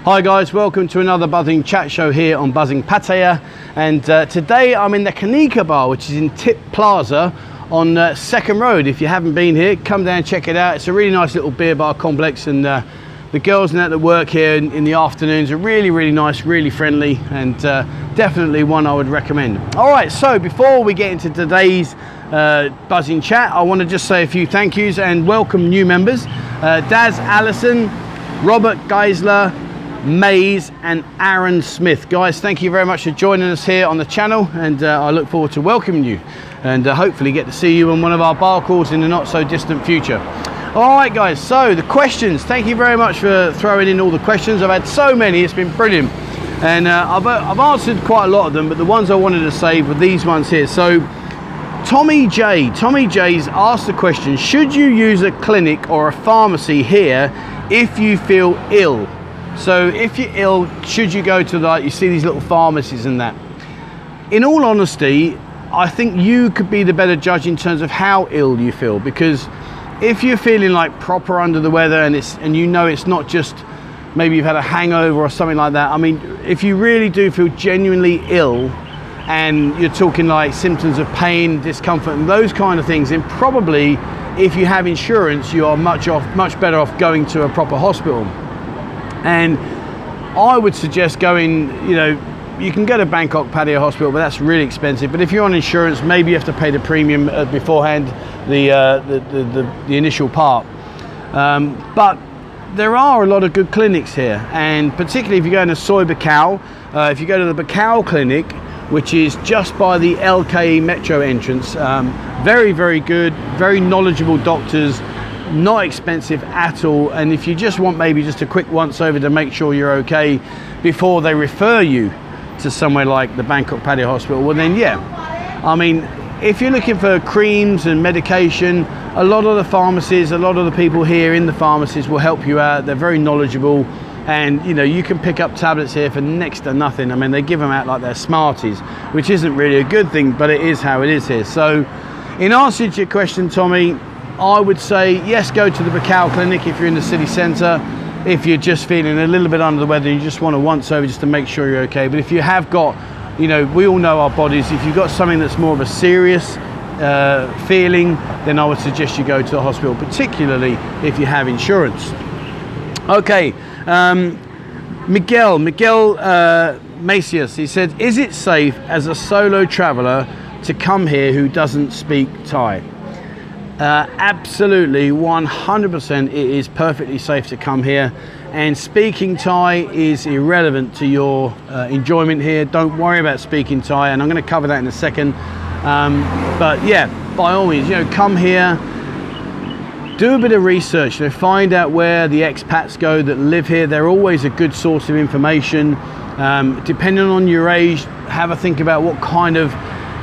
Hi guys, welcome to another Buzzin Chat Show here on Buzzin Pattaya, and today I'm in the Kanika Bar, which is in Tip Plaza on Second Road. If you haven't been here, come down and check it out. It's a really nice little beer bar complex, and the girls that work here in the afternoons are really nice, really friendly, and definitely one I would recommend. Alright, so before we get into today's Buzzin Chat, I want to just say a few thank yous and welcome new members. Daz Allison, Robert Geisler, Mays and Aaron Smith. Guys, thank you very much for joining us here on the channel, and I look forward to welcoming you and hopefully get to see you on one of our bar calls in the not so distant future. All right guys, so the questions, thank you very much for throwing in all the questions. I've had so many, it's been brilliant, and I've answered quite a lot of them, but the ones I wanted to save were these ones here. So Tommy J's asked the question, should you use a clinic or a pharmacy here if you feel ill? So if you're ill, should you go to, like, you see these little pharmacies and that? In all honesty, I think you could be the better judge in terms of how ill you feel, because if you're feeling like proper under the weather and you know it's not just maybe you've had a hangover or something like that. I mean, if you really do feel genuinely ill and you're talking like symptoms of pain, discomfort and those kind of things, then probably if you have insurance, you are much better off going to a proper hospital. And I would suggest going, you can go to Bangkok Pattaya Hospital, but that's really expensive. But if you're on insurance, maybe you have to pay the premium beforehand, the initial part. But there are a lot of good clinics here, and particularly if you go to Soi Buakhao, if you go to the Buakhao clinic, which is just by the LKE Metro entrance, very good, very knowledgeable doctors, not expensive at all, and if you just want maybe just a quick once over to make sure you're okay before they refer you to somewhere like the Bangkok Pattaya Hospital, well then yeah, I mean, if you're looking for creams and medication, a lot of the pharmacies, a lot of the people here in the pharmacies will help you out. They're very knowledgeable, and you can pick up tablets here for next to nothing. I mean, they give them out like they're Smarties, which isn't really a good thing, but it is how it is here. So in answer to your question, Tommy, I would say yes, go to the Buakhao clinic if you're in the city centre. If you're just feeling a little bit under the weather and you just want a once over just to make sure you're okay. But if you have got, we all know our bodies, if you've got something that's more of a serious feeling, then I would suggest you go to the hospital, particularly if you have insurance. Okay, Miguel Macias, he said, is it safe as a solo traveller to come here who doesn't speak Thai? Absolutely, 100%, it is perfectly safe to come here, and speaking Thai is irrelevant to your enjoyment here. Don't worry about speaking Thai, and I'm going to cover that in a second. But yeah, by all means, come here, do a bit of research, find out where the expats go that live here. They're always a good source of information. Depending on your age, have a think about what kind of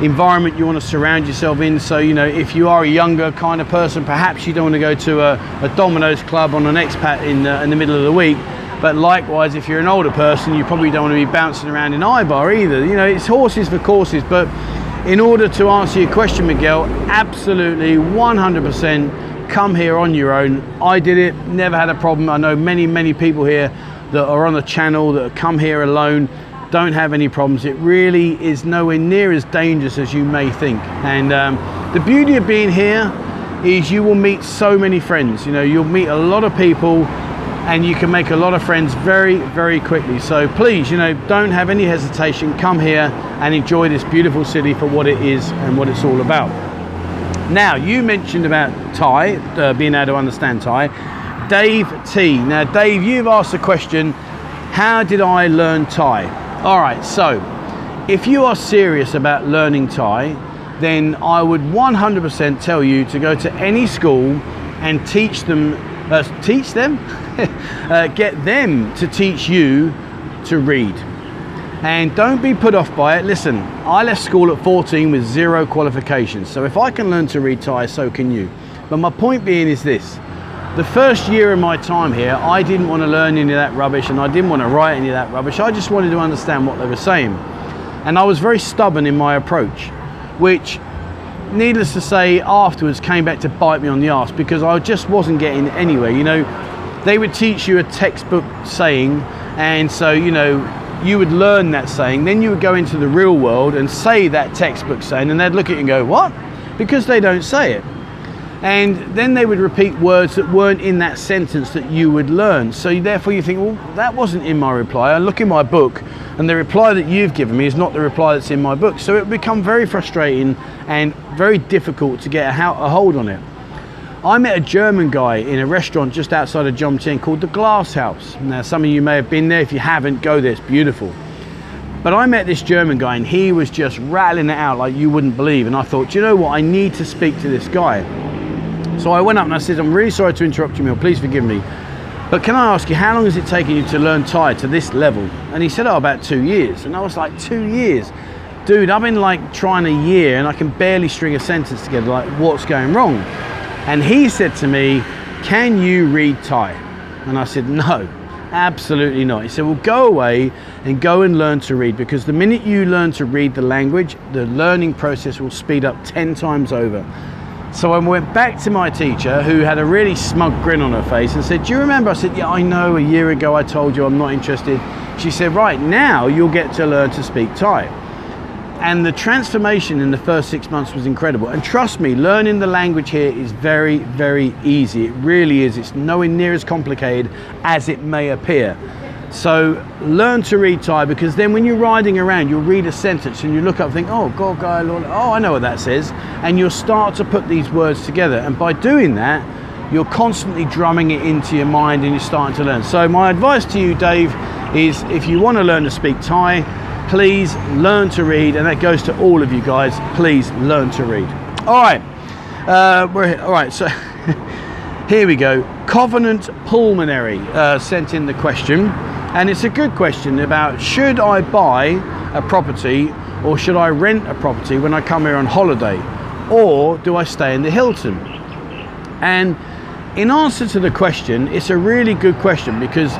environment you want to surround yourself in. So if you are a younger kind of person, perhaps you don't want to go to a Domino's club on an expat in the middle of the week, but likewise if you're an older person, you probably don't want to be bouncing around in iBar either. It's horses for courses. But in order to answer your question, Miguel, absolutely 100% come here on your own. I did it, never had a problem. I know many people here that are on the channel that come here alone, don't have any problems. It really is nowhere near as dangerous as you may think. And the beauty of being here is you will meet so many friends. You'll meet a lot of people, and you can make a lot of friends very quickly. So please, don't have any hesitation. Come here and enjoy this beautiful city for what it is and what it's all about. Now, you mentioned about Thai, being able to understand Thai. Dave T. Now, Dave, you've asked the question, how did I learn Thai? All right, so if you are serious about learning Thai, then I would 100% tell you to go to any school and get them to teach you to read. And don't be put off by it. Listen, I left school at 14 with 0 qualifications. So if I can learn to read Thai, so can you. But my point being is this. The first year of my time here, I didn't want to learn any of that rubbish, and I didn't want to write any of that rubbish. I just wanted to understand what they were saying. And I was very stubborn in my approach, which, needless to say, afterwards came back to bite me on the arse, because I just wasn't getting anywhere. They would teach you a textbook saying, And so, you know, you would learn that saying, then you would go into the real world and say that textbook saying, and they'd look at you and go, what? Because they don't say it. And then they would repeat words that weren't in that sentence that you would learn. So therefore you think, well, that wasn't in my reply. I look in my book and the reply that you've given me is not the reply that's in my book. So it would become very frustrating and very difficult to get a hold on it. I met a German guy in a restaurant just outside of Jomtien called the Glass House. Now, some of you may have been there. If you haven't, go there, it's beautiful. But I met this German guy and he was just rattling it out like you wouldn't believe. And I thought, you know what, I need to speak to this guy. So I went up and I said, I'm really sorry to interrupt you, Neil, please forgive me. But can I ask you, how long has it taken you to learn Thai to this level? And he said, oh, about 2 years. And I was like, 2 years? Dude, I've been like trying a year and I can barely string a sentence together, like what's going wrong? And he said to me, can you read Thai? And I said, no, absolutely not. He said, well, go away and go and learn to read, because the minute you learn to read the language, the learning process will speed up 10 times over. So I went back to my teacher, who had a really smug grin on her face, and said, do you remember? I said, yeah, I know, a year ago I told you I'm not interested. She said, right, now you'll get to learn to speak Thai. And the transformation in the first 6 months was incredible. And trust me, learning the language here is very, very easy. It really is. It's nowhere near as complicated as it may appear. So learn to read Thai, because then when you're riding around, you'll read a sentence and you look up and think, oh, God, guy, Lord, oh, I know what that says. And you'll start to put these words together. And by doing that, you're constantly drumming it into your mind and you're starting to learn. So my advice to you, Dave, is if you want to learn to speak Thai, please learn to read. And that goes to all of you guys. Please learn to read. All right. All right. So here we go. Covenant Pulmonary sent in the question. And it's a good question about, should I buy a property or should I rent a property when I come here on holiday? Or do I stay in the Hilton? And in answer to the question, it's a really good question, because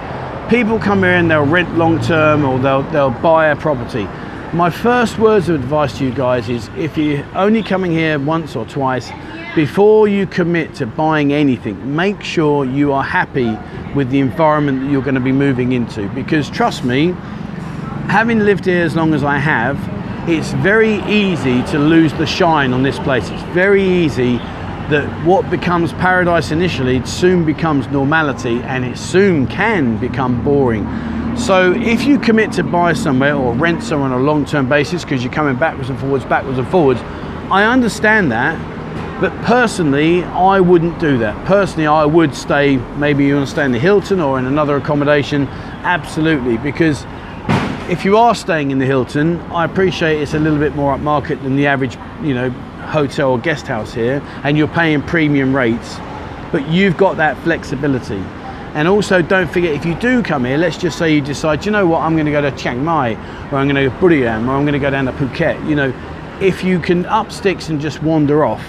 people come here and they'll rent long term or they'll buy a property. My first words of advice to you guys is, if you're only coming here once or twice, before you commit to buying anything, make sure you are happy with the environment that you're going to be moving into. Because trust me, having lived here as long as I have, it's very easy to lose the shine on this place. It's very easy that what becomes paradise initially soon becomes normality, and it soon can become boring. So if you commit to buy somewhere or rent somewhere on a long-term basis because you're coming backwards and forwards, I understand that. But personally, I wouldn't do that. Personally, I would stay, maybe you want to stay in the Hilton or in another accommodation, absolutely. Because if you are staying in the Hilton, I appreciate it's a little bit more upmarket than the average, you know, hotel or guest house here, and you're paying premium rates, but you've got that flexibility. And also don't forget, if you do come here, let's just say you decide, you know what, I'm going to go to Chiang Mai, or I'm going to go to Buriram, or I'm going to go down to Phuket. You know, if you can up sticks and just wander off,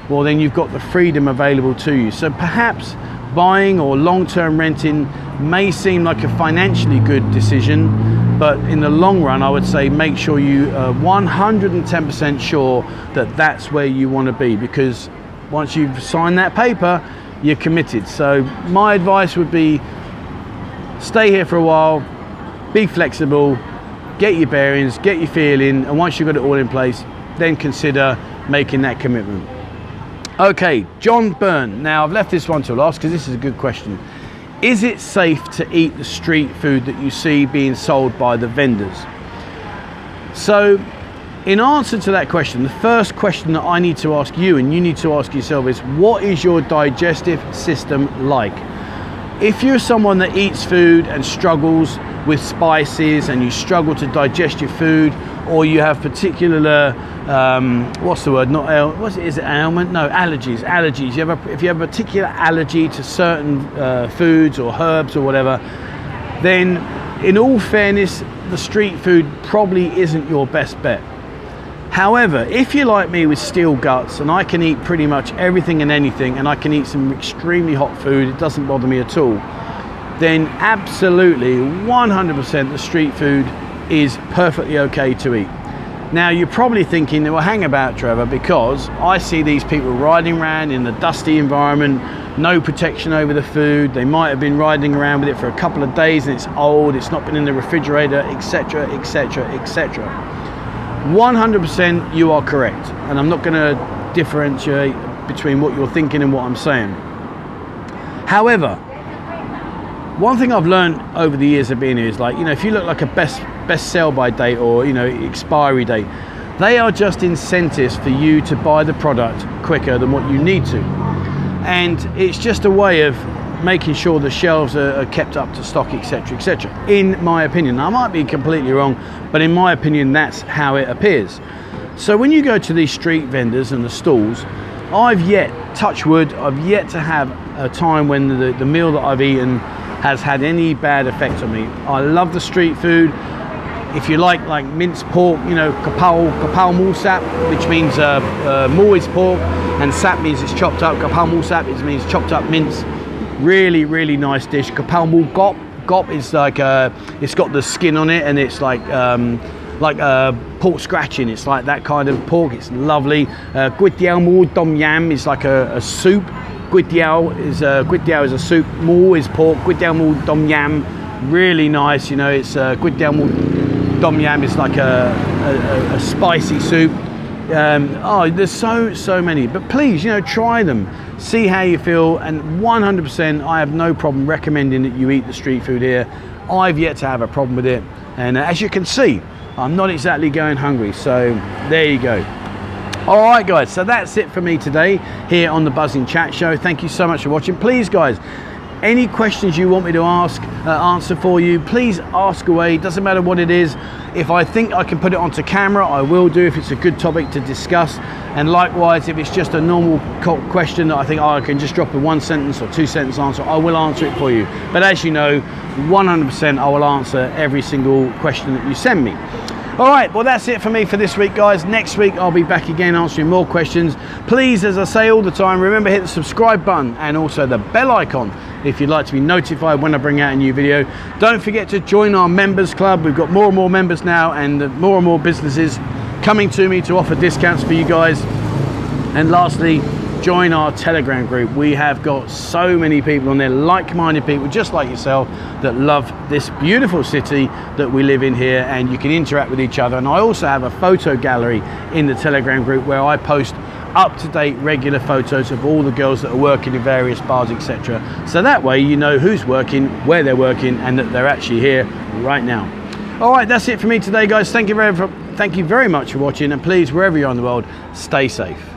well, then you've got the freedom available to you. So perhaps buying or long-term renting may seem like a financially good decision, but in the long run, I would say make sure you are 110% sure that that's where you want to be, because once you've signed that paper, you're committed. So my advice would be, stay here for a while, be flexible, get your bearings, get your feeling, and once you've got it all in place, then consider making that commitment. Okay, John Byrne. Now, I've left this one to last because this is a good question. Is it safe to eat the street food that you see being sold by the vendors? So, in answer to that question, the first question that I need to ask you and you need to ask yourself is, what is your digestive system like? If you're someone that eats food and struggles with spices and you struggle to digest your food, or you have particular what's the word? Is it ailment? No, allergies. Allergies. If you have a particular allergy to certain foods or herbs or whatever, then in all fairness, the street food probably isn't your best bet. However, if you're like me with steel guts and I can eat pretty much everything and anything, and I can eat some extremely hot food, it doesn't bother me at all, then absolutely 100% the street food is perfectly okay to eat. Now you're probably thinking, well, hang about, Trevor, because I see these people riding around in the dusty environment, no protection over the food. They might have been riding around with it for a couple of days and it's old, it's not been in the refrigerator, etc, etc, etc. 100% you are correct, and I'm not going to differentiate between what you're thinking and what I'm saying. However, one thing I've learned over the years of being here is, like, you know, if you look like a best sell by date or, you know, expiry date, they are just incentives for you to buy the product quicker than what you need to. And it's just a way of making sure the shelves are kept up to stock, etc, etc, in my opinion. I might be completely wrong, but in my opinion, that's how it appears. So when you go to these street vendors and the stalls, I've yet, touch wood, I've yet to have a time when the meal that I've eaten has had any bad effect on me. I love the street food. If you like minced pork, you know, kapal mul sap, which means mul is pork and sap means it's chopped up. Kapal mul sap, it means chopped up mince. Really, really nice dish. Kapal mul gop. Gop is like it's got the skin on it, and it's like pork scratching. It's like that kind of pork. It's lovely. Kway teow mul dom yam is like a soup. Kway teow is a soup. Mul is pork. Kway teow mul dom yam, really nice. You know, it's kway teow mul dom yam is like a spicy soup. Oh, there's so many. But please, you know, try them. See how you feel. And 100%, I have no problem recommending that you eat the street food here. I've yet to have a problem with it. And as you can see, I'm not exactly going hungry. So there you go. All right, guys, so that's it for me today here on the Buzzin Chat Show. Thank you so much for watching. Please, guys, any questions you want me to answer for you, please ask away. It doesn't matter what it is. If I think I can put it onto camera, I will do, if it's a good topic to discuss. And likewise, if it's just a normal question that I think, oh, I can just drop a 1 sentence or 2 sentence answer, I will answer it for you. But as you know, 100% I will answer every single question that you send me. All right, well, that's it for me for this week, guys. Next week, I'll be back again answering more questions. Please, as I say all the time, remember, hit the subscribe button and also the bell icon if you'd like to be notified when I bring out a new video. Don't forget to join our members club. We've got more and more members now, and more and more businesses coming to me to offer discounts for you guys. And lastly, join our Telegram group. We have got so many people on there, like-minded people just like yourself, that love this beautiful city that we live in here, and you can interact with each other. And I also have a photo gallery in the Telegram group where I post up-to-date regular photos of all the girls that are working in various bars, etc. So that way you know who's working, where they're working, and that they're actually here right now. All right, that's it for me today, guys. Thank you very much for watching, and please, wherever you're in the world, stay safe.